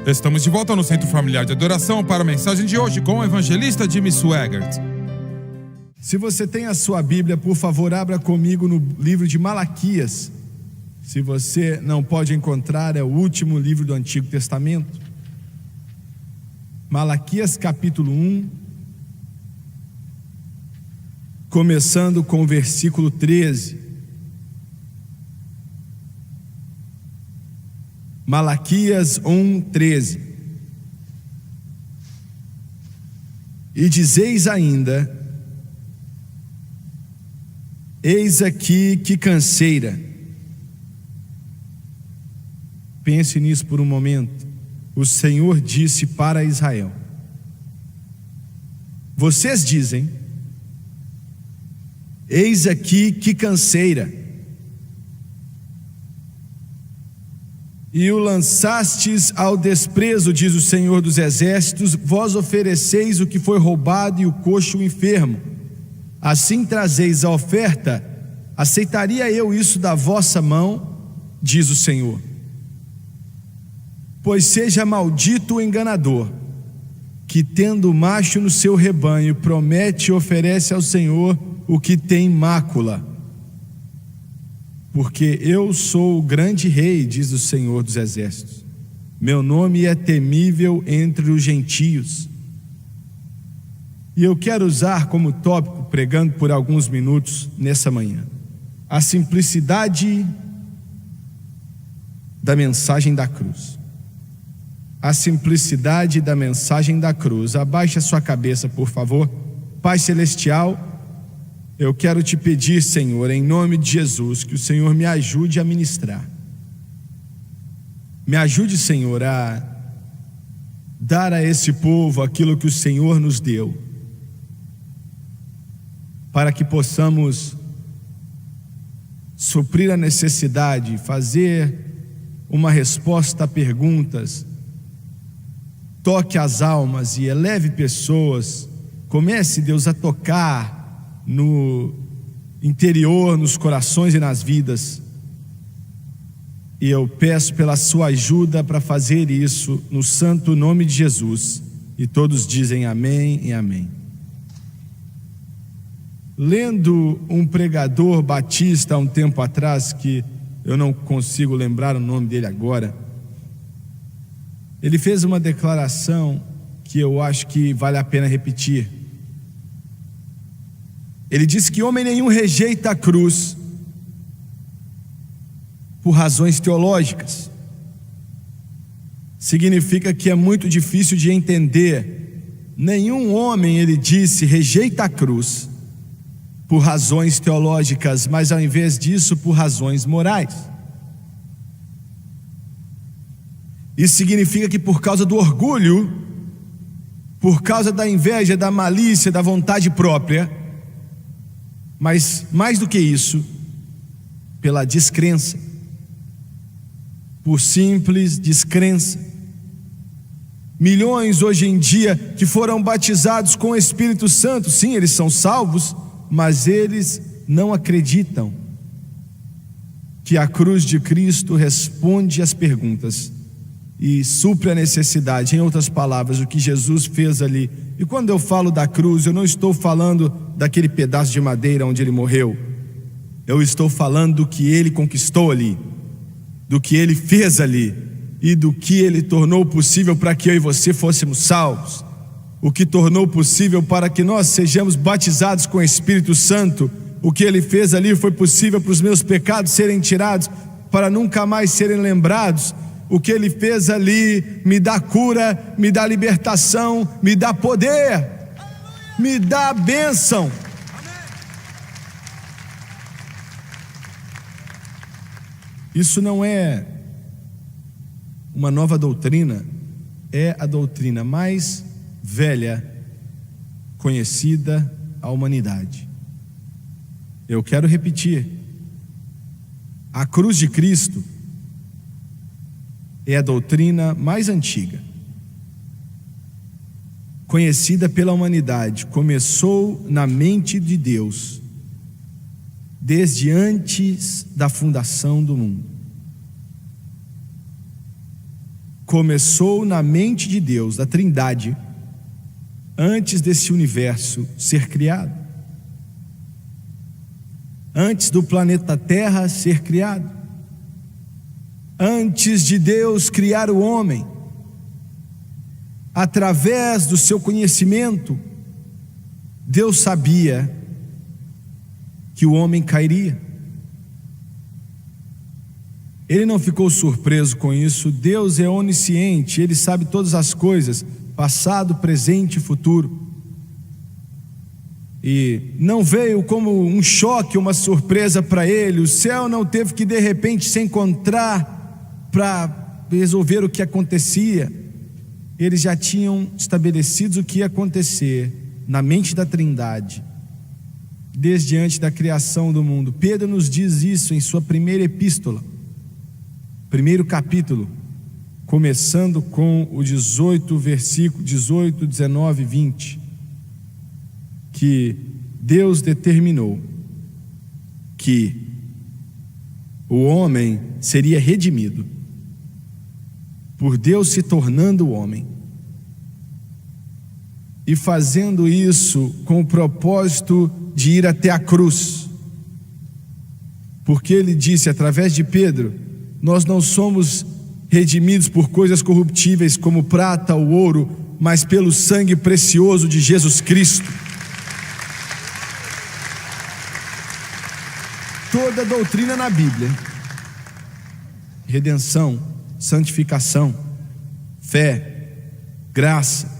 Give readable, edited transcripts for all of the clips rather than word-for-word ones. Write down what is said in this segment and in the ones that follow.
Estamos de volta no Centro Familiar de Adoração para a mensagem de hoje com o evangelista Jimmy Swaggart. Se você tem a sua Bíblia, por favor, abra comigo no livro de Malaquias. Se você não pode encontrar, é o último livro do Antigo Testamento. Malaquias capítulo 1, começando com o versículo 13. Malaquias 1:13. E dizeis ainda: eis aqui que canseira. Pense nisso por um momento. O Senhor disse para Israel: vocês dizem: eis aqui que canseira, e o lançastes ao desprezo, diz o Senhor dos Exércitos. Vós ofereceis o que foi roubado e o coxo o enfermo. Assim trazeis a oferta. Aceitaria eu isso da vossa mão, diz o Senhor. Pois seja maldito o enganador, que tendo macho no seu rebanho, promete e oferece ao Senhor o que tem mácula. Porque eu sou o grande rei, diz o Senhor dos Exércitos. Meu nome é temível entre os gentios. E eu quero usar como tópico, pregando por alguns minutos nessa manhã, a simplicidade da mensagem da cruz. A simplicidade da mensagem da cruz. Abaixe a sua cabeça, por favor. Pai Celestial, eu quero te pedir, Senhor, em nome de Jesus, que o Senhor me ajude a ministrar. Me ajude, Senhor, a dar a esse povo aquilo que o Senhor nos deu, para que possamos suprir a necessidade, fazer uma resposta a perguntas, toque as almas e eleve pessoas. Comece, Deus, a tocar no interior, nos corações e nas vidas. E eu peço pela sua ajuda para fazer isso, no santo nome de Jesus. E todos dizem amém e amém. Lendo um pregador batista há um tempo atrás, que eu não consigo lembrar o nome dele agora, ele fez uma declaração que eu acho que vale a pena repetir. Ele disse que homem nenhum rejeita a cruz por razões teológicas. Significa que é muito difícil de entender. Nenhum homem, ele disse, rejeita a cruz por razões teológicas, mas ao invés disso, por razões morais. Isso significa que por causa do orgulho, por causa da inveja, da malícia, da vontade própria, mas mais do que isso, pela descrença, por simples descrença. Milhões hoje em dia que foram batizados com o Espírito Santo, sim, eles são salvos, mas eles não acreditam que a cruz de Cristo responde às perguntas e supre a necessidade. Em outras palavras, o que Jesus fez ali. E quando eu falo da cruz, eu não estou falando daquele pedaço de madeira onde ele morreu. Eu estou falando do que ele conquistou ali, do que ele fez ali, e do que ele tornou possível para que eu e você fôssemos salvos. O que tornou possível para que nós sejamos batizados com o Espírito Santo. O que ele fez ali foi possível para os meus pecados serem tirados, para nunca mais serem lembrados. O que ele fez ali me dá cura, me dá libertação, me dá poder, me dá bênção. Isso não é uma nova doutrina, é a doutrina mais velha conhecida à humanidade. Eu quero repetir: a cruz de Cristo é a doutrina mais antiga, conhecida pela humanidade. Começou na mente de Deus, desde antes da fundação do mundo. começou na mente de Deus, da Trindade, antes desse universo ser criado, antes do planeta Terra ser criado, antes de Deus criar o homem. Através do seu conhecimento, Deus sabia que o homem cairia. Ele não ficou surpreso com isso. Deus é onisciente, Ele sabe todas as coisas, passado, presente e futuro. E não veio como um choque, uma surpresa para Ele. O céu não teve que de repente se encontrar para resolver o que acontecia. Eles já tinham estabelecido o que ia acontecer na mente da Trindade, desde antes da criação do mundo. Pedro nos diz isso em sua primeira epístola, primeiro capítulo, começando com o 18, versículo 18, 19 e 20, que Deus determinou que o homem seria redimido, por Deus se tornando homem, e fazendo isso com o propósito de ir até a cruz, porque Ele disse através de Pedro: nós não somos redimidos por coisas corruptíveis como prata ou ouro, mas pelo sangue precioso de Jesus Cristo. Toda doutrina na Bíblia, redenção, santificação, fé, graça,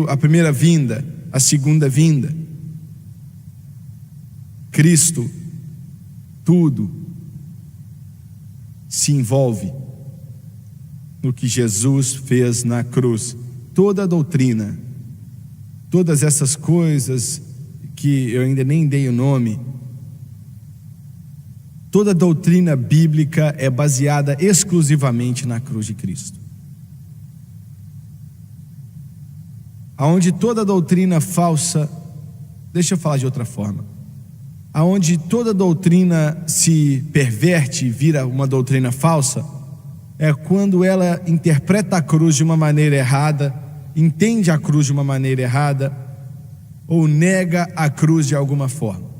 a primeira vinda, a segunda vinda, Cristo, tudo se envolve no que Jesus fez na cruz. Toda a doutrina, todas essas coisas que eu ainda nem dei o nome, toda a doutrina bíblica é baseada exclusivamente na cruz de Cristo. Aonde toda doutrina falsa, deixa eu falar de outra forma, aonde toda doutrina se perverte e vira uma doutrina falsa, é quando ela interpreta a cruz de uma maneira errada, entende a cruz de uma maneira errada, ou nega a cruz de alguma forma.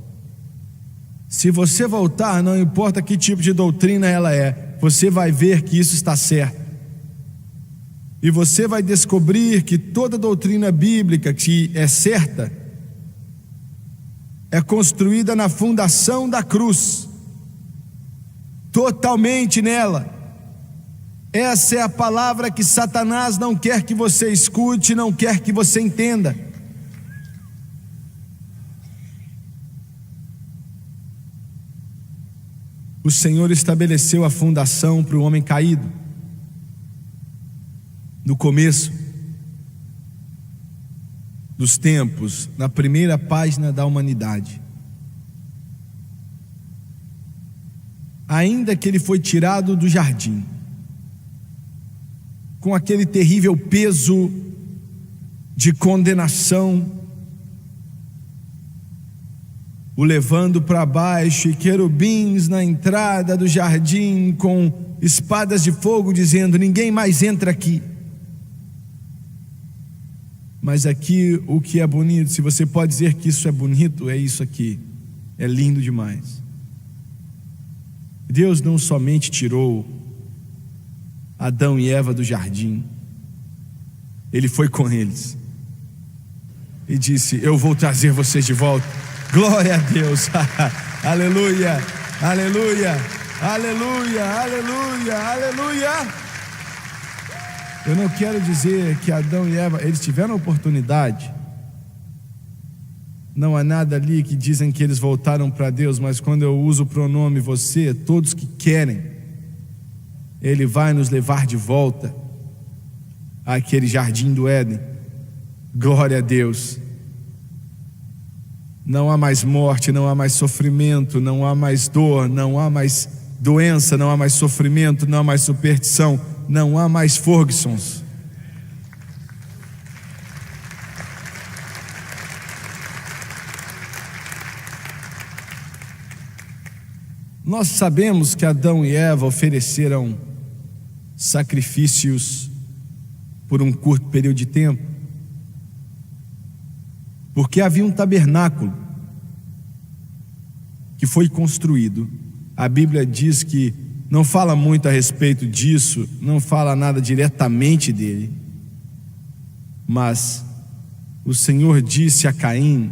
Se você voltar, não importa que tipo de doutrina ela é, você vai ver que isso está certo. E você vai descobrir que toda doutrina bíblica que é certa é construída na fundação da cruz, totalmente nela. Essa é a palavra que Satanás não quer que você escute, não quer que você entenda. O Senhor estabeleceu a fundação para o homem caído. No começo dos tempos, na primeira página da humanidade, ainda que ele foi tirado do jardim, com aquele terrível peso de condenação, o levando para baixo, e querubins na entrada do jardim com espadas de fogo dizendo: ninguém mais entra aqui. Mas aqui o que é bonito, se você pode dizer que isso é bonito, é isso aqui, é lindo demais. Deus não somente tirou Adão e Eva do jardim, Ele foi com eles e disse: eu vou trazer vocês de volta. Glória a Deus. Aleluia, aleluia, aleluia, aleluia, aleluia. Eu não quero dizer que Adão e Eva, eles tiveram a oportunidade. Não há nada ali que dizem que eles voltaram para Deus, mas quando eu uso o pronome você, todos que querem, Ele vai nos levar de volta àquele jardim do Éden. Glória a Deus. Não há mais morte, não há mais sofrimento, não há mais dor, não há mais doença, não há mais sofrimento, não há mais superstição, não há mais Fergusons. Nós sabemos que Adão e Eva ofereceram sacrifícios por um curto período de tempo, porque havia um tabernáculo que foi construído. A Bíblia diz que não fala muito a respeito disso, não fala nada diretamente dele, mas o Senhor disse a Caim: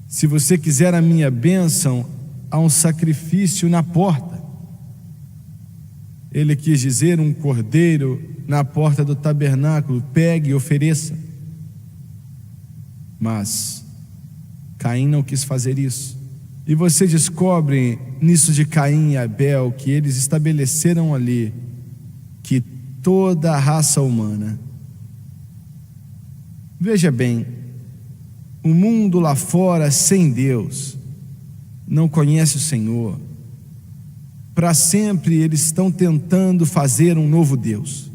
se você quiser a minha bênção, há um sacrifício na porta. Ele quis dizer um cordeiro na porta do tabernáculo, pegue e ofereça. Mas Caim não quis fazer isso. E você descobre nisso de Caim e Abel que eles estabeleceram ali que toda a raça humana, veja bem, o mundo lá fora sem Deus não conhece o Senhor. Para sempre eles estão tentando fazer um novo Deus.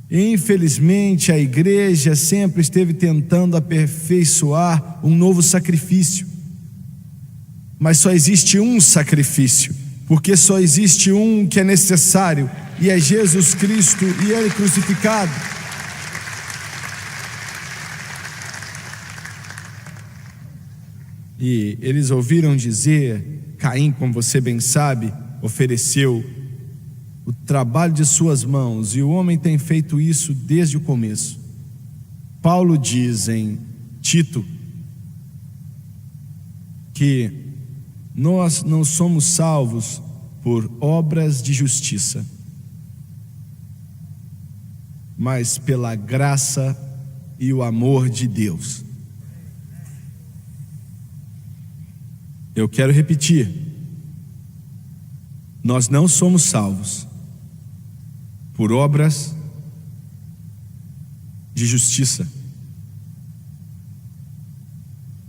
E, infelizmente, a igreja sempre esteve tentando aperfeiçoar um novo sacrifício. Mas só existe um sacrifício, porque só existe um que é necessário, e é Jesus Cristo e Ele crucificado. E eles ouviram dizer, Caim, como você bem sabe, ofereceu o trabalho de suas mãos, e o homem tem feito isso desde o começo. Paulo diz em Tito que nós não somos salvos por obras de justiça, mas pela graça e o amor de Deus. Eu quero repetir: nós não somos salvos por obras de justiça.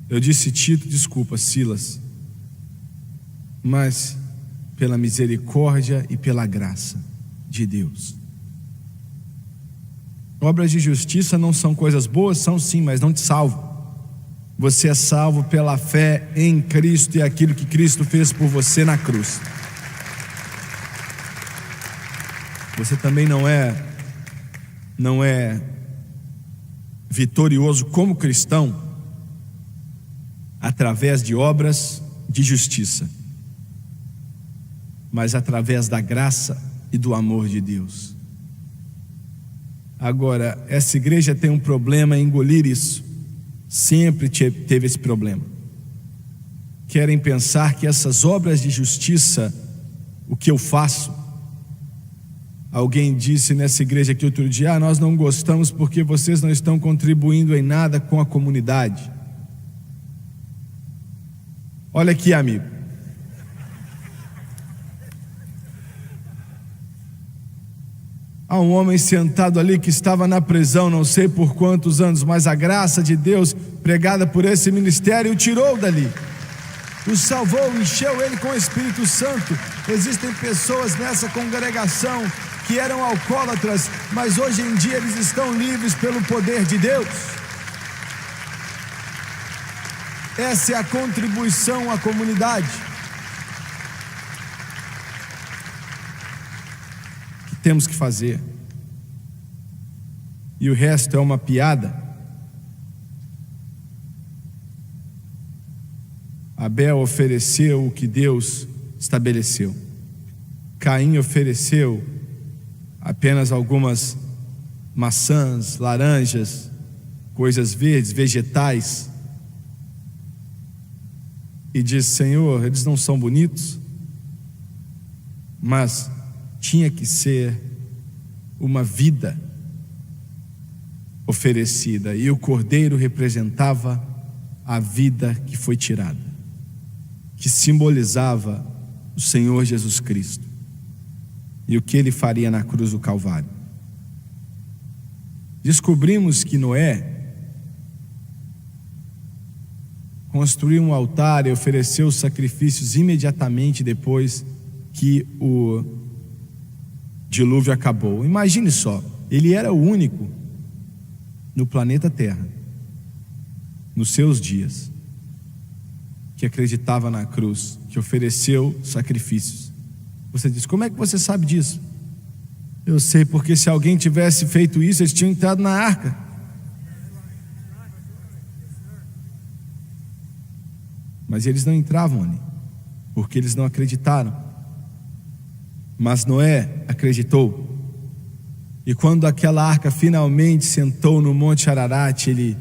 Eu disse Tito, desculpa, Silas, mas pela misericórdia e pela graça de Deus. Obras de justiça não são coisas boas? São sim, mas não te salvam. Você é salvo pela fé em Cristo e aquilo que Cristo fez por você na cruz. Você também não é vitorioso como cristão através de obras de justiça, mas através da graça e do amor de Deus. Agora, essa igreja tem um problema em engolir isso. Sempre teve esse problema. Querem pensar que essas obras de justiça, o que eu faço. Alguém disse nessa igreja aqui outro dia: nós não gostamos porque vocês não estão contribuindo em nada com a comunidade. Olha aqui, amigo. Há um homem sentado ali que estava na prisão não sei por quantos anos, mas a graça de Deus pregada por esse ministério o tirou dali, o salvou, encheu ele com o Espírito Santo. Existem pessoas nessa congregação que eram alcoólatras, mas hoje em dia eles estão livres pelo poder de Deus. Essa é a contribuição à comunidade que temos que fazer. E o resto é uma piada. Abel ofereceu o que Deus estabeleceu. Caim ofereceu apenas algumas maçãs, laranjas, coisas verdes, vegetais. E diz: Senhor, eles não são bonitos, mas tinha que ser uma vida oferecida, e o cordeiro representava a vida que foi tirada, que simbolizava o Senhor Jesus Cristo e o que ele faria na cruz do Calvário. Descobrimos que Noé construiu um altar e ofereceu sacrifícios imediatamente depois que o dilúvio acabou. Imagine só, ele era o único no planeta Terra, nos seus dias, que acreditava na cruz, que ofereceu sacrifícios. Você diz: como é que você sabe disso? Eu sei porque se alguém tivesse feito isso, eles tinham entrado na arca. Mas eles não entravam ali, porque eles não acreditaram. Mas Noé acreditou. E quando aquela arca finalmente sentou no Monte Ararat, ele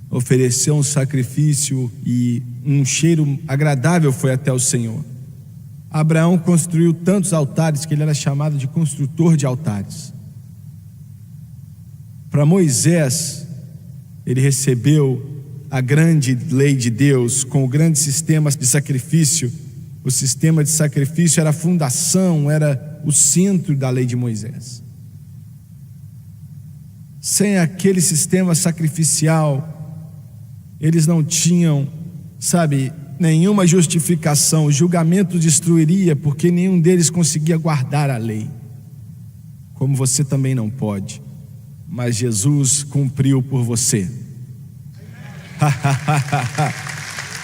ofereceu um sacrifício e um cheiro agradável foi até o Senhor. Abraão construiu tantos altares que ele era chamado de construtor de altares. Para Moisés, ele recebeu a grande lei de Deus com o grande sistema de sacrifício. O sistema de sacrifício era a fundação, era o centro da lei de Moisés. Sem aquele sistema sacrificial, eles não tinham, nenhuma justificação. O julgamento destruiria, porque nenhum deles conseguia guardar a lei, como você também não pode. Mas Jesus cumpriu por você.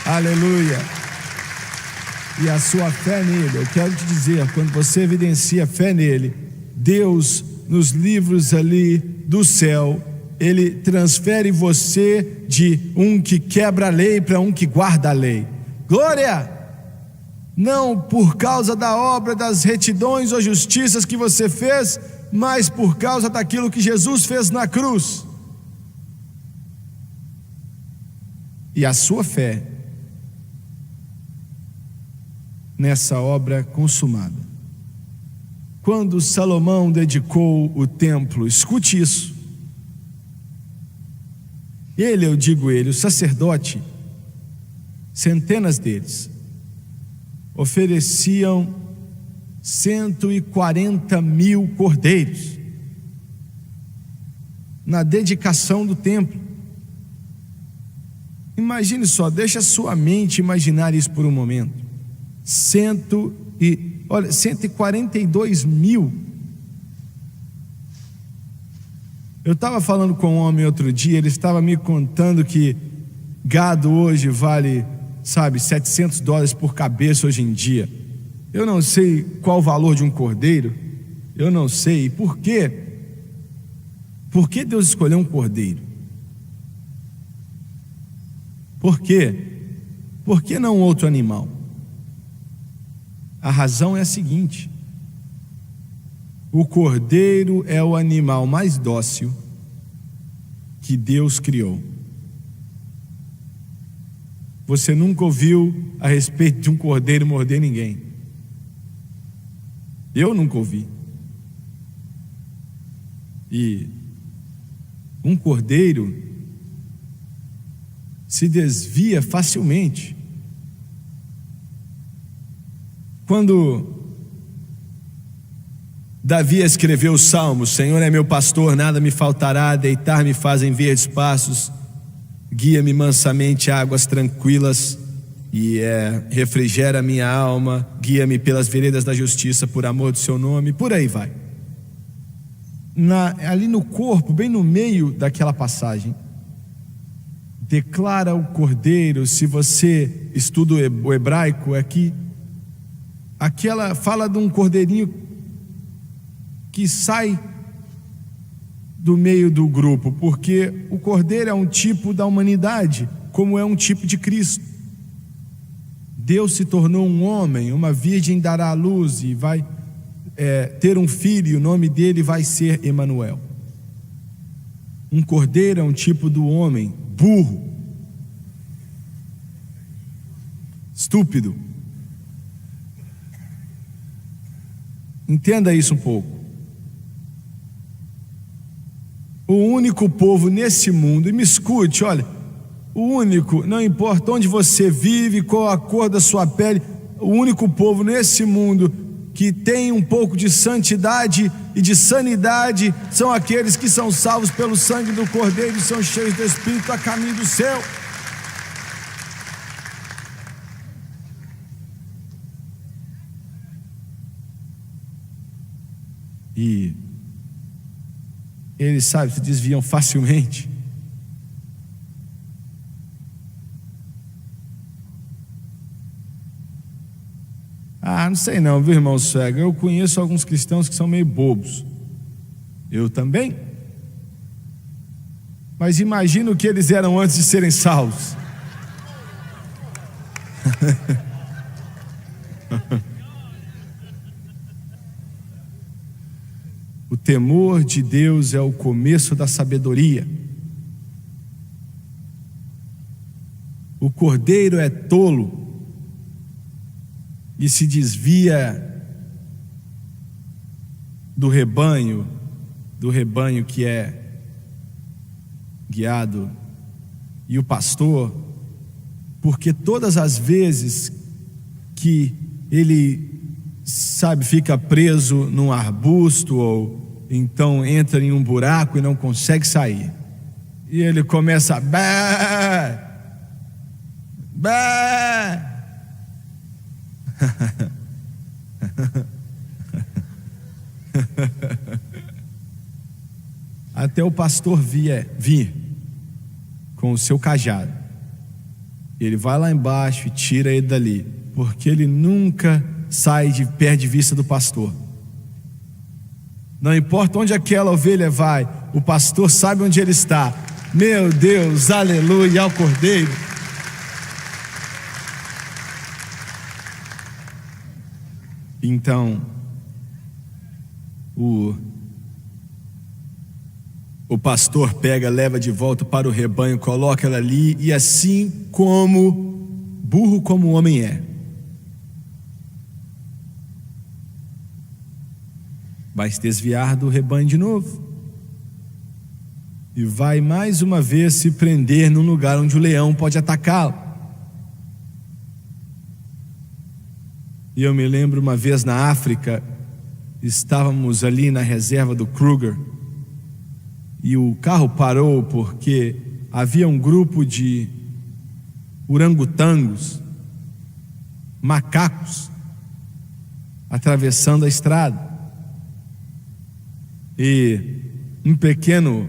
Aleluia. E a sua fé nele, eu quero te dizer, quando você evidencia fé nele, Deus, nos livros ali do céu, ele transfere você de um que quebra a lei para um que guarda a lei. Glória! Não por causa da obra, das retidões ou justiças que você fez, mas por causa daquilo que Jesus fez na cruz. E a sua fé nessa obra consumada. Quando Salomão dedicou o templo, escute isso. O sacerdote, centenas deles, ofereciam 140 mil cordeiros na dedicação do templo. Imagine só, deixa a sua mente imaginar isso por um momento. 142 mil. Eu estava falando com um homem outro dia, ele estava me contando que gado hoje vale, $700 por cabeça hoje em dia. Eu não sei qual o valor de um cordeiro, eu não sei. Por quê? Por que Deus escolheu um cordeiro? Por quê? Por que não outro animal? A razão é a seguinte: o cordeiro é o animal mais dócil que Deus criou. Você nunca ouviu a respeito de um cordeiro morder ninguém. Eu nunca ouvi. E um cordeiro se desvia facilmente. Quando Davi escreveu o Salmo: o Senhor é meu pastor, nada me faltará, deitar-me faz em verdes passos, guia-me mansamente a águas tranquilas, e refrigera a minha alma, guia-me pelas veredas da justiça, por amor do seu nome, por aí vai. Ali no corpo, bem no meio daquela passagem, declara o cordeiro. Se você estuda o hebraico, aquela fala de um cordeirinho que sai do meio do grupo, porque o cordeiro é um tipo da humanidade, como é um tipo de Cristo. Deus se tornou um homem, uma virgem dará à luz e vai ter um filho, e o nome dele vai ser Emanuel. Um cordeiro é um tipo do homem, burro, estúpido. Entenda isso um pouco. O único povo nesse mundo, e me escute, olha, o único, não importa onde você vive, qual a cor da sua pele, o único povo nesse mundo que tem um pouco de santidade e de sanidade são aqueles que são salvos pelo sangue do Cordeiro e são cheios do Espírito a caminho do céu. E eles, se desviam facilmente. Não sei não, viu, irmão cego? Eu conheço alguns cristãos que são meio bobos. Eu também. Mas imagina o que eles eram antes de serem salvos. O temor de Deus é o começo da sabedoria. O cordeiro é tolo e se desvia do rebanho que é guiado, e o pastor, porque todas as vezes que ele, fica preso num arbusto ou então entra em um buraco e não consegue sair, e ele começa a bé, bé. Até o pastor vir com o seu cajado. Ele vai lá embaixo e tira ele dali, porque ele nunca sai de perto de vista do pastor. Não importa onde aquela ovelha vai, o pastor sabe onde ele está. Meu Deus, aleluia ao Cordeiro. Então, o pastor pega, leva de volta para o rebanho, coloca ela ali, e assim como burro como o homem é, vai se desviar do rebanho de novo e vai mais uma vez se prender num lugar onde o leão pode atacá-lo. E eu me lembro uma vez na África, estávamos ali na reserva do Kruger, e o carro parou porque havia um grupo de orangotangos, macacos, atravessando a estrada. E um pequeno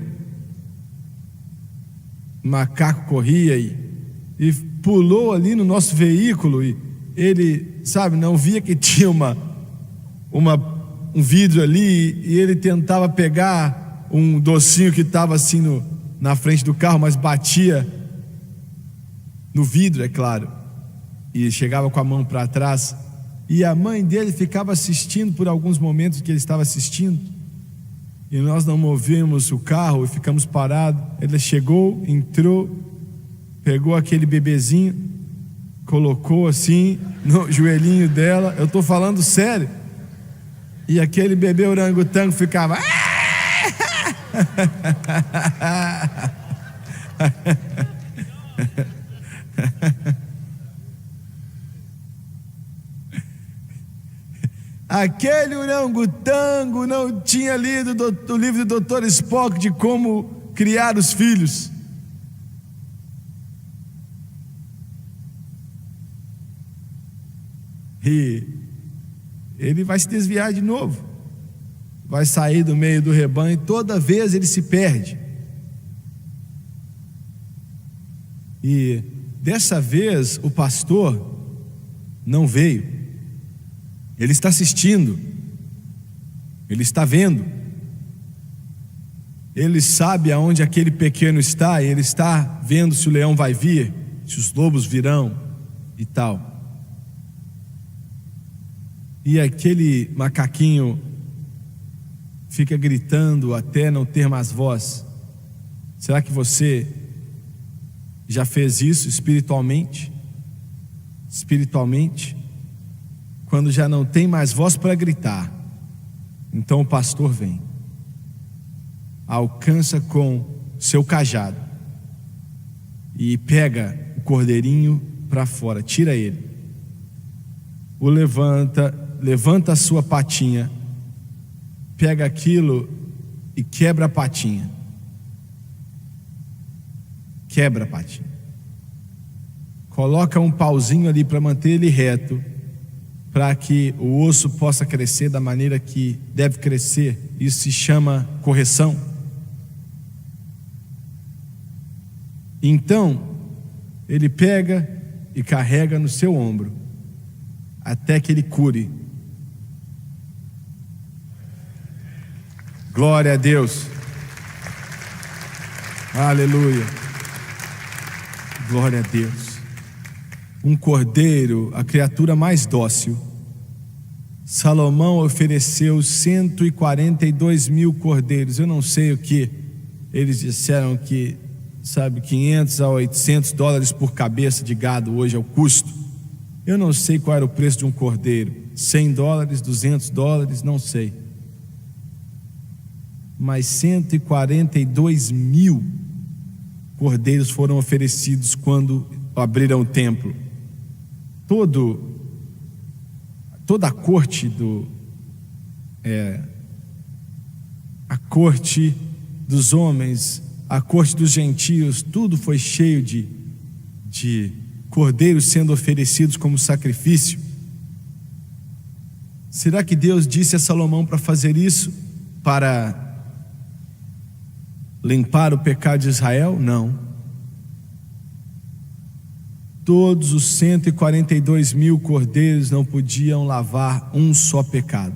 macaco corria e pulou ali no nosso veículo, e ele, não via que tinha um vidro ali, e ele tentava pegar um docinho que estava assim na frente do carro, mas batia no vidro, é claro, e chegava com a mão para trás, e a mãe dele ficava assistindo por alguns momentos que ele estava assistindo, e nós não movemos o carro e ficamos parados. Ele chegou, entrou, pegou aquele bebezinho, colocou assim no joelhinho dela, eu estou falando sério, e aquele bebê orangotango ficava aquele orangotango não tinha lido o livro do Dr. Spock de como criar os filhos. E ele vai se desviar de novo, vai sair do meio do rebanho, e toda vez ele se perde. E dessa vez o pastor não veio. Ele está assistindo, ele está vendo, ele sabe aonde aquele pequeno está, e ele está vendo se o leão vai vir, se os lobos virão e tal. E aquele macaquinho fica gritando até não ter mais voz. Será que você já fez isso espiritualmente? Espiritualmente, quando já não tem mais voz para gritar, então o pastor vem, alcança com seu cajado e pega o cordeirinho para fora, tira ele, o levanta a sua patinha, pega aquilo e quebra a patinha. Quebra a patinha. Coloca um pauzinho ali para manter ele reto, para que o osso possa crescer da maneira que deve crescer. Isso se chama correção. Então, ele pega e carrega no seu ombro até que Ele cure. Glória a Deus. Aleluia. Glória a Deus. Um cordeiro, a criatura mais dócil. Salomão ofereceu 142 mil cordeiros. Eu não sei o que eles disseram que, sabe, 500 a 800 dólares por cabeça de gado hoje é o custo. Eu não sei qual era o preço de um cordeiro. 100 dólares, 200 dólares, não sei. Mas 142 mil cordeiros foram oferecidos quando abriram o templo. Toda a corte a corte dos homens, a corte dos gentios, tudo foi cheio de cordeiros sendo oferecidos como sacrifício. Será que Deus disse a Salomão para fazer isso para limpar o pecado de Israel? Não. Todos os 142 mil cordeiros não podiam lavar um só pecado.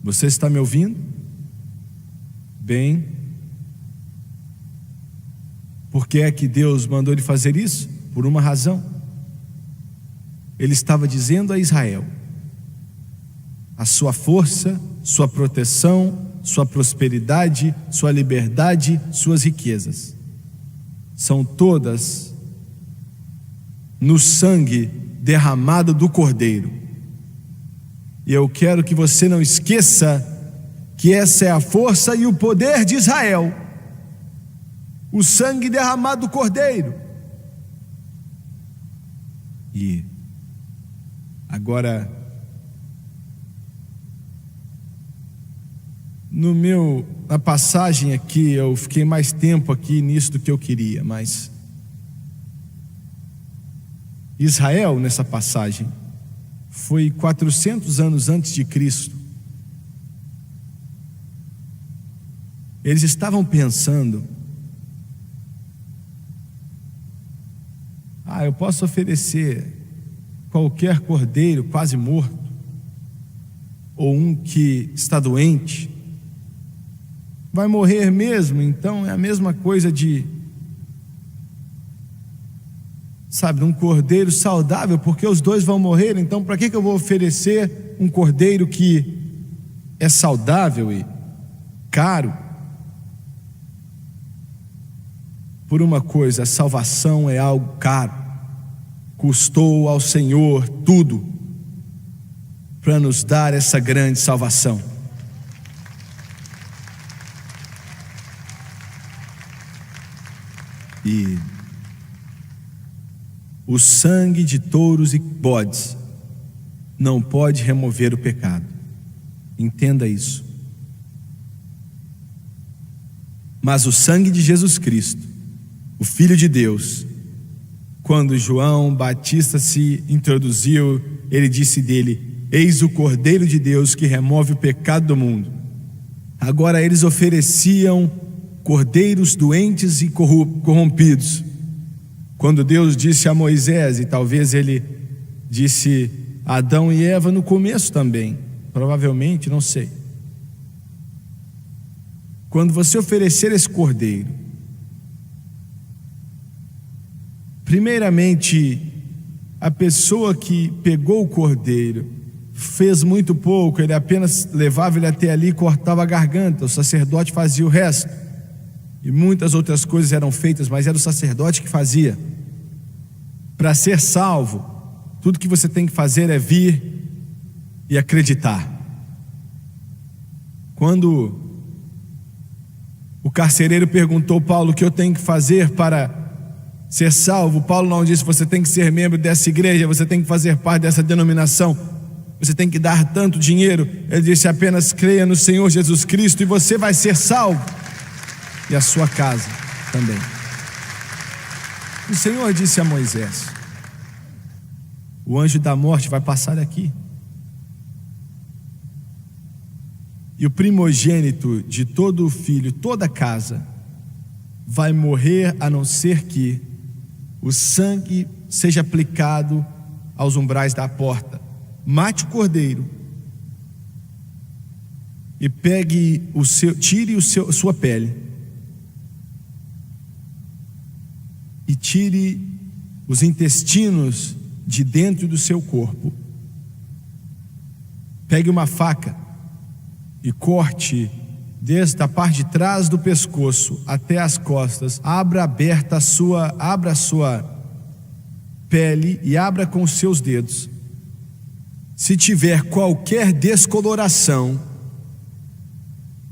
Você está me ouvindo? Bem, por que é que Deus mandou ele fazer isso? Por uma razão. Ele estava dizendo a Israel: a sua força, sua proteção, sua prosperidade, sua liberdade, suas riquezas são todas no sangue derramado do Cordeiro. E eu quero que você não esqueça que essa é a força e o poder de Israel, o sangue derramado do Cordeiro. E agora, na passagem aqui, eu fiquei mais tempo aqui nisso do que eu queria, mas Israel, nessa passagem, foi 400 anos antes de Cristo. Eles estavam pensando: eu posso oferecer qualquer cordeiro quase morto, ou um que está doente, vai morrer mesmo, então é a mesma coisa de, sabe, um cordeiro saudável, porque os dois vão morrer, então para que eu vou oferecer um cordeiro que é saudável e caro? Por uma coisa, a salvação é algo caro, custou ao Senhor tudo para nos dar essa grande salvação. E o sangue de touros e bodes não pode remover o pecado. Entenda isso. Mas o sangue de Jesus Cristo, o Filho de Deus, quando João Batista se introduziu, ele disse dele: eis o Cordeiro de Deus que remove o pecado do mundo. Agora eles ofereciam cordeiros doentes e corrompidos. Quando Deus disse a Moisés, e talvez ele disse a Adão e Eva no começo também, provavelmente, não sei. Quando você oferecer esse cordeiro, primeiramente, a pessoa que pegou o cordeiro fez muito pouco, ele apenas levava ele até ali e cortava a garganta, o sacerdote fazia o resto. E muitas outras coisas eram feitas, mas era o sacerdote que fazia. Para ser salvo, tudo que você tem que fazer é vir e acreditar. Quando o carcereiro perguntou a Paulo o que eu tenho que fazer para ser salvo, Paulo não disse: você tem que ser membro dessa igreja, você tem que fazer parte dessa denominação, você tem que dar tanto dinheiro. Ele disse: apenas creia no Senhor Jesus Cristo e você vai ser salvo, e a sua casa também. O Senhor disse a Moisés: o anjo da morte vai passar aqui, e o primogênito de todo o filho, toda a casa, vai morrer, a não ser que o sangue seja aplicado aos umbrais da porta. Mate o cordeiro e tire sua pele e tire os intestinos de dentro do seu corpo. Pegue uma faca e corte desde a parte de trás do pescoço até as costas. Abra a sua pele e abra com os seus dedos. Se tiver qualquer descoloração,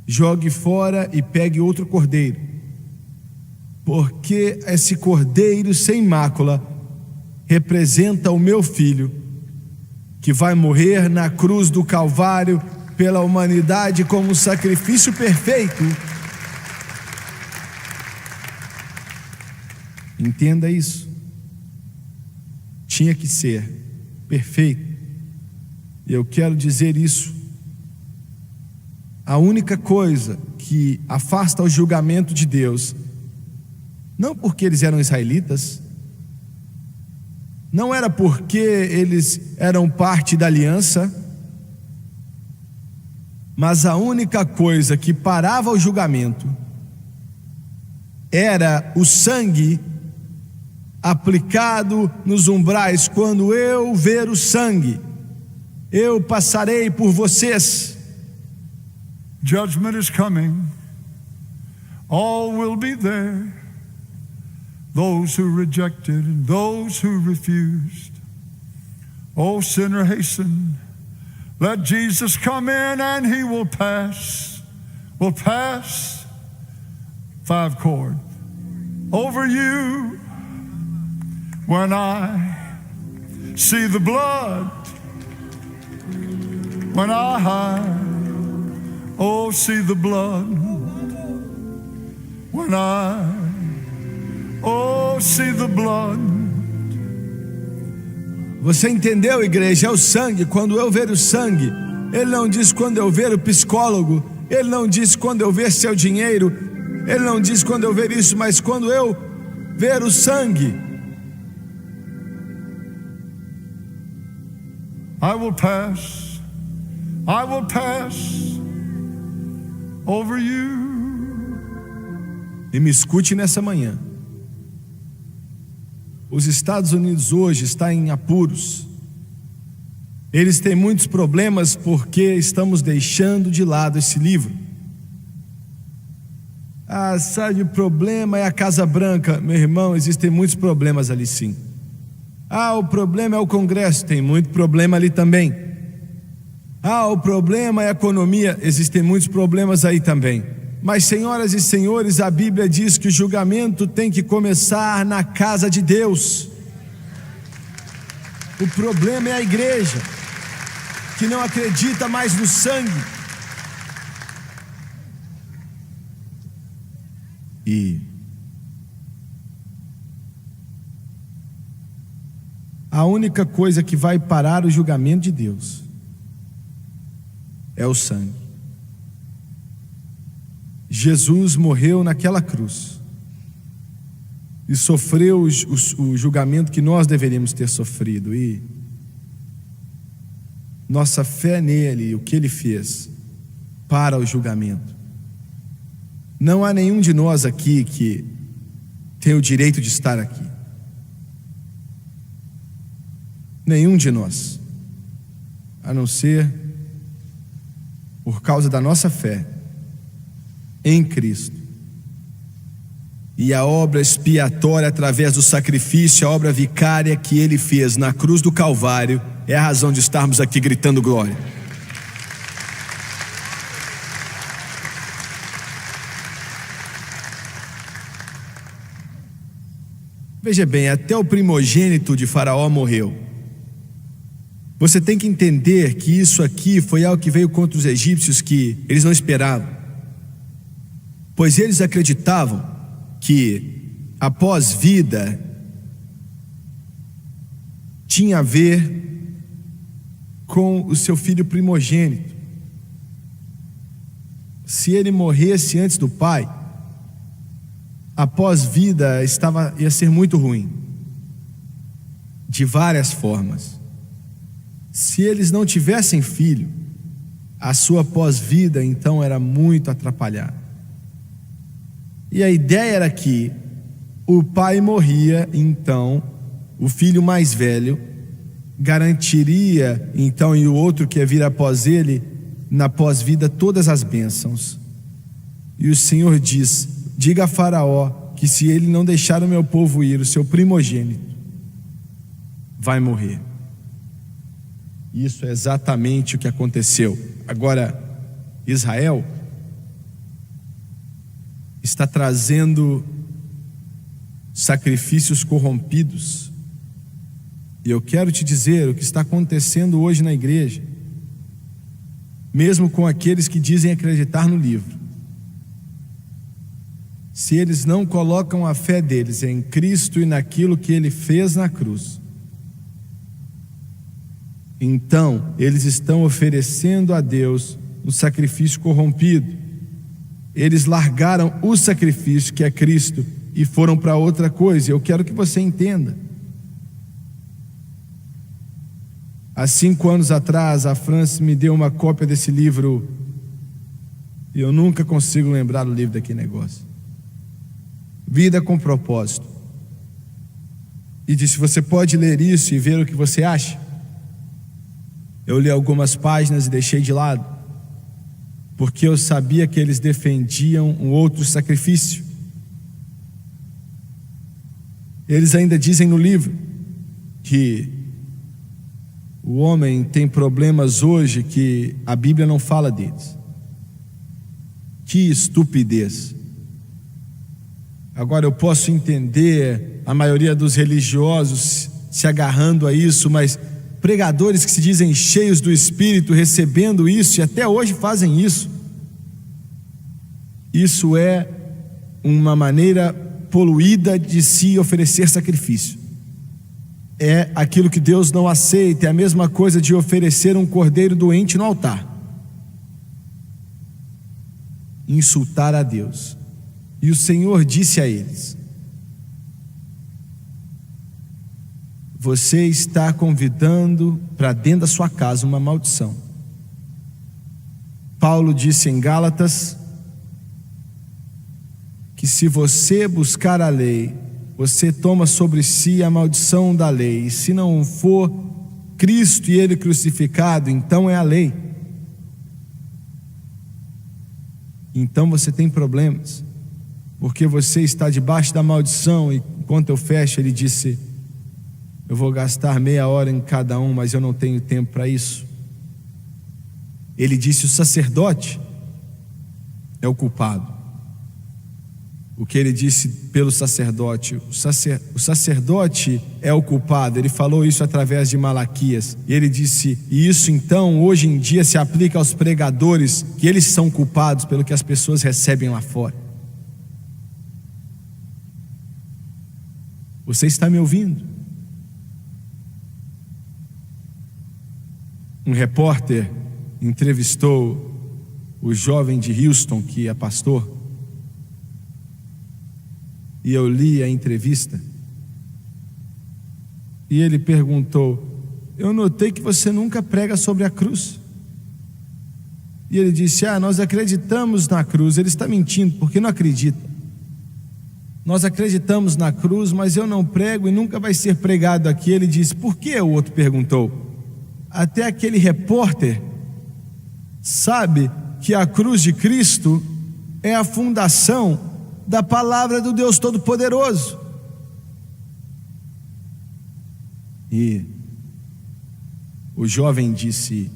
jogue fora e pegue outro cordeiro, porque esse cordeiro sem mácula representa o meu filho, que vai morrer na cruz do Calvário pela humanidade como sacrifício perfeito. Entenda isso. Tinha que ser perfeito. E eu quero dizer isso. A única coisa que afasta o julgamento de Deus, não porque eles eram israelitas, não era porque eles eram parte da aliança, mas a única coisa que parava o julgamento era o sangue aplicado nos umbrais. Quando eu ver o sangue, eu passarei por vocês. Judgment is coming. All will be there. Those who rejected and those who refused. Oh, sinner, hasten. Let Jesus come in and he will pass. Will pass 5 chord over you. When I see the blood, when I see the blood, when I see the blood. Você entendeu, igreja? É o sangue. Quando eu ver o sangue, ele não diz quando eu ver o psicólogo, ele não diz quando eu ver seu dinheiro, ele não diz quando eu ver isso, mas quando eu ver o sangue, I will pass over you. E me escute nessa manhã. Os Estados Unidos hoje estão em apuros. Eles têm muitos problemas porque estamos deixando de lado esse livro. Sabe, o problema é a Casa Branca. Meu irmão, existem muitos problemas ali sim. O problema é o Congresso. Tem muito problema ali também. O problema é a economia. Existem muitos problemas aí também. Mas, senhoras e senhores, a Bíblia diz que o julgamento tem que começar na casa de Deus. O problema é a igreja, que não acredita mais no sangue. E a única coisa que vai parar o julgamento de Deus é o sangue. Jesus morreu naquela cruz e sofreu o julgamento que nós deveríamos ter sofrido, e nossa fé nele e o que ele fez para o julgamento. Não há nenhum de nós aqui que tem o direito de estar aqui. Nenhum de nós, a não ser por causa da nossa fé em Cristo e a obra expiatória através do sacrifício, a obra vicária que ele fez na cruz do Calvário, é a razão de estarmos aqui gritando glória. Veja bem, até o primogênito de Faraó morreu. Você tem que entender que isso aqui foi algo que veio contra os egípcios que eles não esperavam. Pois eles acreditavam que após vida tinha a ver com o seu filho primogênito. Se ele morresse antes do pai, após vida ia ser muito ruim. de várias formas. Se eles não tivessem filho, a sua pós-vida então era muito atrapalhada. E a ideia era que o pai morria, então o filho mais velho garantiria então, e o outro que ia vir após ele, na pós-vida, todas as bênçãos. E o Senhor diz: diga a Faraó que se ele não deixar o meu povo ir, o seu primogênito vai morrer. Isso é exatamente o que aconteceu. Agora, Israel está trazendo sacrifícios corrompidos. E eu quero te dizer o que está acontecendo hoje na igreja, mesmo com aqueles que dizem acreditar no livro. Se eles não colocam a fé deles em Cristo e naquilo que Ele fez na cruz, então eles estão oferecendo a Deus um sacrifício corrompido. Eles largaram o sacrifício que é Cristo e foram para outra coisa. Eu quero que você entenda. Há 5 anos atrás, a Francis me deu uma cópia desse livro e eu nunca consigo lembrar o livro daquele negócio. Vida com Propósito. E disse: você pode ler isso e ver o que você acha? Eu li algumas páginas e deixei de lado, porque eu sabia que eles defendiam um outro sacrifício. Eles ainda dizem no livro que o homem tem problemas hoje que a Bíblia não fala deles. Que estupidez! Agora eu posso entender a maioria dos religiosos se agarrando a isso, mas pregadores que se dizem cheios do Espírito recebendo isso e até hoje fazem isso. Isso é uma maneira poluída de se oferecer sacrifício. É aquilo que Deus não aceita. É a mesma coisa de oferecer um cordeiro doente no altar. Insultar a Deus. E o Senhor disse a eles: você está convidando para dentro da sua casa uma maldição. Paulo disse em Gálatas que se você buscar a lei, você toma sobre si a maldição da lei. E se não for Cristo e Ele crucificado, então é a lei. Então você tem problemas, porque você está debaixo da maldição. E enquanto eu fecho, ele disse: eu vou gastar meia hora em cada um, mas eu não tenho tempo para isso. Ele disse: o sacerdote é o culpado. O que ele disse pelo sacerdote, o sacerdote é o culpado. Ele falou isso através de Malaquias. E ele disse: e isso então hoje em dia se aplica aos pregadores, que eles são culpados pelo que as pessoas recebem lá fora. Você está me ouvindo? Um repórter entrevistou o jovem de Houston, que é pastor, e eu li a entrevista. E ele perguntou: eu notei que você nunca prega sobre a cruz. E ele disse: nós acreditamos na cruz. Ele está mentindo, porque não acredita. Nós acreditamos na cruz, mas eu não prego e nunca vai ser pregado aqui. Ele disse: por que? O outro perguntou. Até aquele repórter sabe que a cruz de Cristo é a fundação da palavra do Deus Todo-Poderoso. E o jovem disse: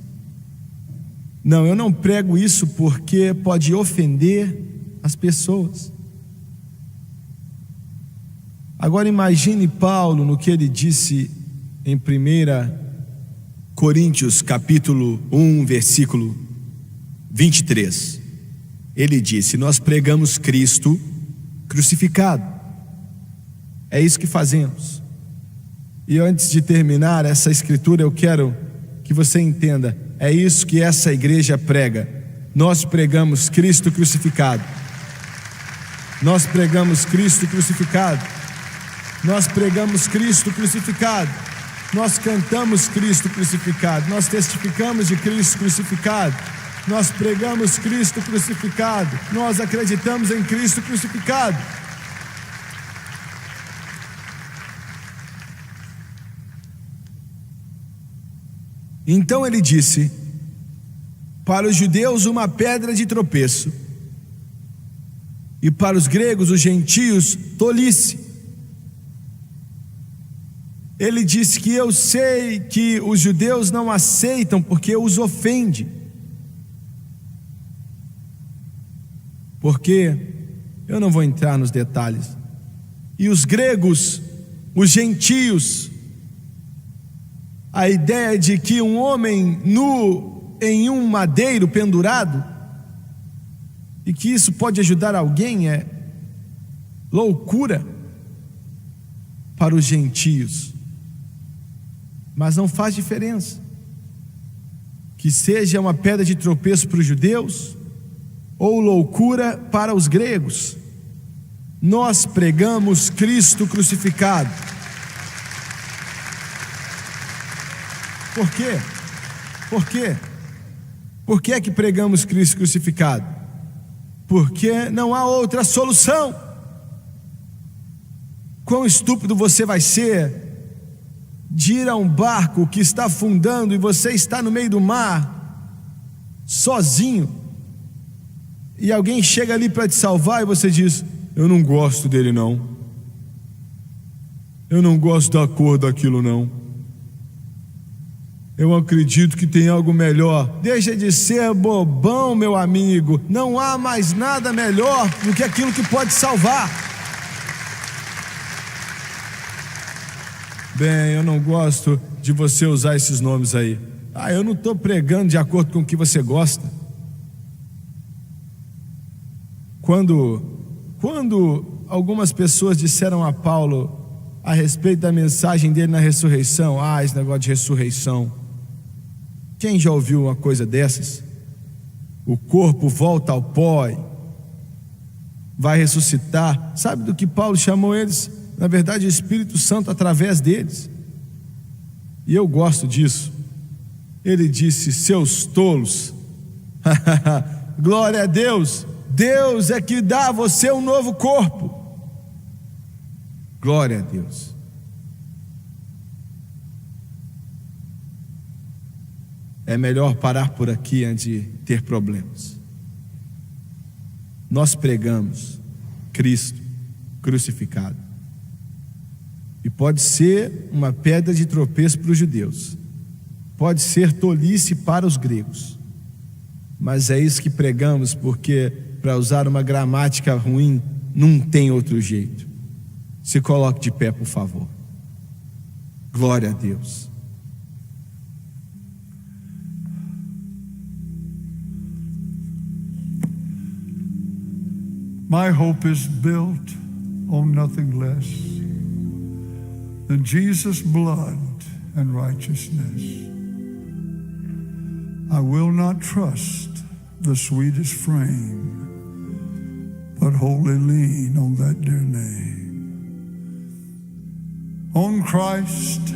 não, eu não prego isso porque pode ofender as pessoas. Agora imagine Paulo no que ele disse em 1 Coríntios capítulo 1, versículo 23. Ele disse: nós pregamos Cristo crucificado. É isso que fazemos. E antes de terminar essa escritura, eu quero que você entenda: é isso que essa igreja prega. Nós pregamos Cristo crucificado. Nós pregamos Cristo crucificado. Nós pregamos Cristo crucificado. Nós cantamos Cristo crucificado, nós testificamos de Cristo crucificado, nós pregamos Cristo crucificado, nós acreditamos em Cristo crucificado. Então ele disse: para os judeus uma pedra de tropeço, e para os gregos, os gentios, tolice. Ele disse que eu sei que os judeus não aceitam porque os ofende. Porque eu não vou entrar nos detalhes. E os gregos, os gentios, a ideia de que um homem nu em um madeiro pendurado, e que isso pode ajudar alguém, é loucura para os gentios. Mas não faz diferença que seja uma pedra de tropeço para os judeus ou loucura para os gregos. Nós pregamos Cristo crucificado. Por quê? Por quê? Por que é que pregamos Cristo crucificado? Porque não há outra solução. Quão estúpido você vai ser de ir a um barco que está afundando e você está no meio do mar, sozinho, e alguém chega ali para te salvar e você diz: eu não gosto dele não, eu não gosto da cor daquilo não, eu acredito que tem algo melhor. Deixa de ser bobão, meu amigo. Não há mais nada melhor do que aquilo que pode salvar. Bem, eu não gosto de você usar esses nomes aí. Eu não estou pregando de acordo com o que você gosta. Quando algumas pessoas disseram a Paulo a respeito da mensagem dele na ressurreição, esse negócio de ressurreição, quem já ouviu uma coisa dessas? O corpo volta ao pó, vai ressuscitar. Sabe do que Paulo chamou eles? Na verdade, o Espírito Santo através deles. E eu gosto disso. Ele disse: seus tolos. Glória a Deus. Deus é que dá a você um novo corpo. Glória a Deus. É melhor parar por aqui antes de ter problemas. Nós pregamos Cristo crucificado. E pode ser uma pedra de tropeço para os judeus, pode ser tolice para os gregos, mas é isso que pregamos, porque, para usar uma gramática ruim, não tem outro jeito. Se coloque de pé, por favor. Glória a Deus. My hope is built on nothing less than Jesus' blood and righteousness. I will not trust the sweetest frame, but wholly lean on that dear name. On Christ,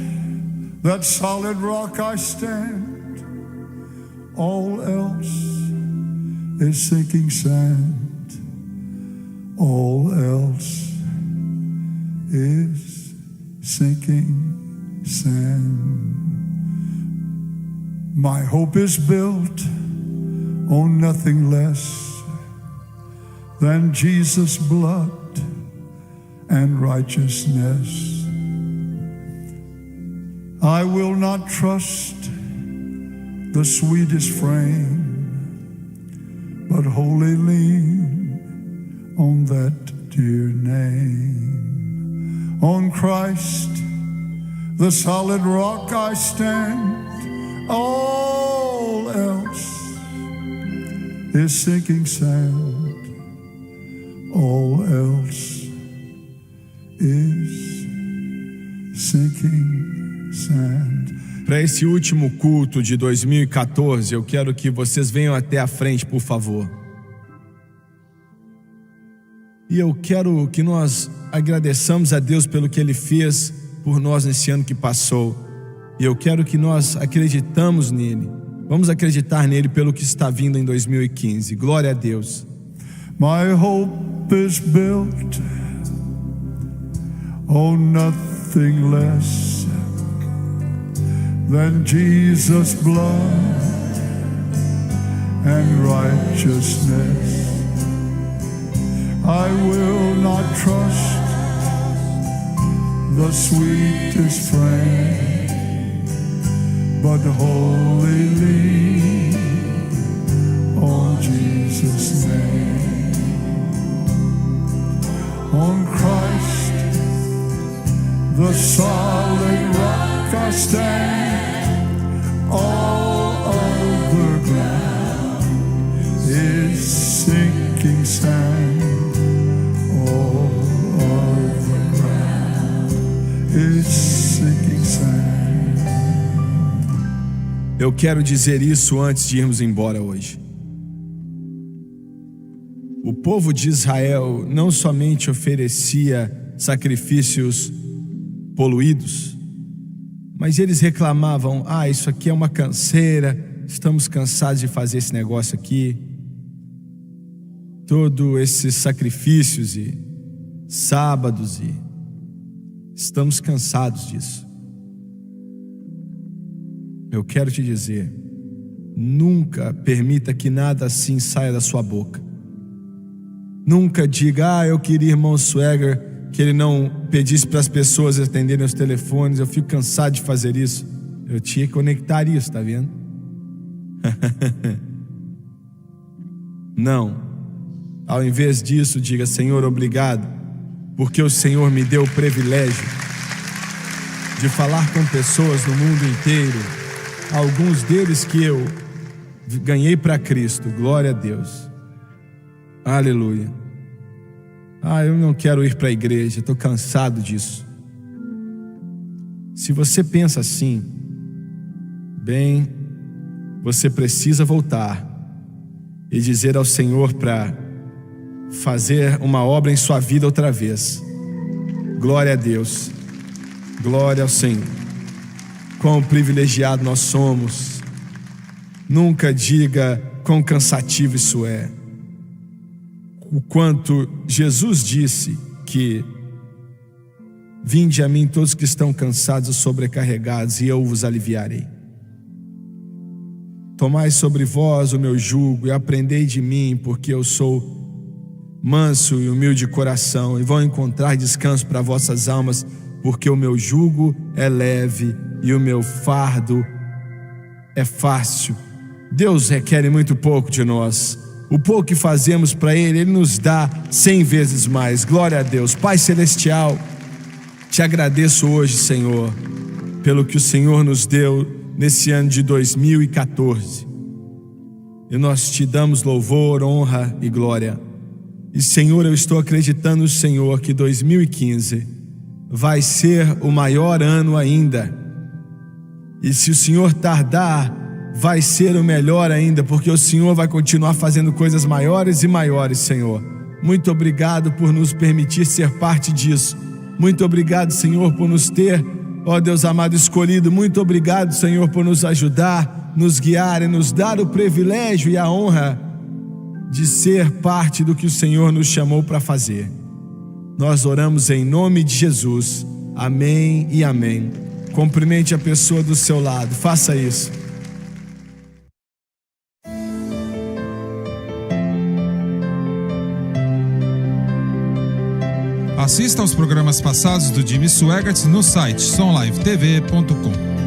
that solid rock I stand. All else is sinking sand. All else is sinking sand. My hope is built on nothing less than Jesus' blood and righteousness. I will not trust the sweetest frame, but wholly lean on that dear name. On Christ, the solid rock I stand. All else is sinking sand. All else is sinking sand. Para esse último culto de 2014, eu quero que vocês venham até a frente, por favor. E eu quero que nós agradeçamos a Deus pelo que Ele fez por nós nesse ano que passou. E eu quero que nós acreditamos nele. Vamos acreditar nele pelo que está vindo em 2015. Glória a Deus. My hope is built on nothing less than Jesus' blood and righteousness. I will not trust the sweetest frame, but wholly lean on Jesus' name. On Christ, the solid rock I stand. All other ground is sinking sand. All other ground is sinking sand. Eu quero dizer isso antes de irmos embora hoje. O povo de Israel não somente oferecia sacrifícios poluídos, mas eles reclamavam: isso aqui é uma canseira, estamos cansados de fazer esse negócio aqui. Todos esses sacrifícios e sábados, e estamos cansados disso. Eu quero te dizer, nunca permita que nada assim saia da sua boca. Nunca diga: eu queria, irmão Swagger, que ele não pedisse para as pessoas atenderem os telefones, eu fico cansado de fazer isso. Eu tinha que conectar isso, tá vendo? Não. Ao invés disso, diga: Senhor, obrigado, porque o Senhor me deu o privilégio de falar com pessoas no mundo inteiro, alguns deles que eu ganhei para Cristo. Glória a Deus. Aleluia. Eu não quero ir para a igreja, estou cansado disso. Se você pensa assim, bem, você precisa voltar e dizer ao Senhor para fazer uma obra em sua vida outra vez. Glória a Deus. Glória ao Senhor. Quão privilegiado nós somos. Nunca diga quão cansativo isso é. O quanto Jesus disse que: vinde a mim todos que estão cansados e sobrecarregados, e eu vos aliviarei. Tomai sobre vós o meu jugo e aprendei de mim, porque eu sou manso e humilde de coração, e vão encontrar descanso para vossas almas, porque o meu jugo é leve e o meu fardo é fácil. Deus requer muito pouco de nós. O pouco que fazemos para Ele, Ele nos dá 100 vezes mais. Glória a Deus. Pai Celestial, te agradeço hoje, Senhor, pelo que o Senhor nos deu nesse ano de 2014. E nós te damos louvor, honra e glória. E, Senhor, eu estou acreditando no Senhor que 2015 vai ser o maior ano ainda. E se o Senhor tardar, vai ser o melhor ainda, porque o Senhor vai continuar fazendo coisas maiores e maiores, Senhor. Muito obrigado por nos permitir ser parte disso. Muito obrigado, Senhor, por nos ter, ó Deus amado, escolhido. Muito obrigado, Senhor, por nos ajudar, nos guiar e nos dar o privilégio e a honra de ser parte do que o Senhor nos chamou para fazer. Nós oramos em nome de Jesus. Amém e amém. Cumprimente a pessoa do seu lado. Faça isso. Assista aos programas passados do Jimmy Swaggart no site sonlivetv.com.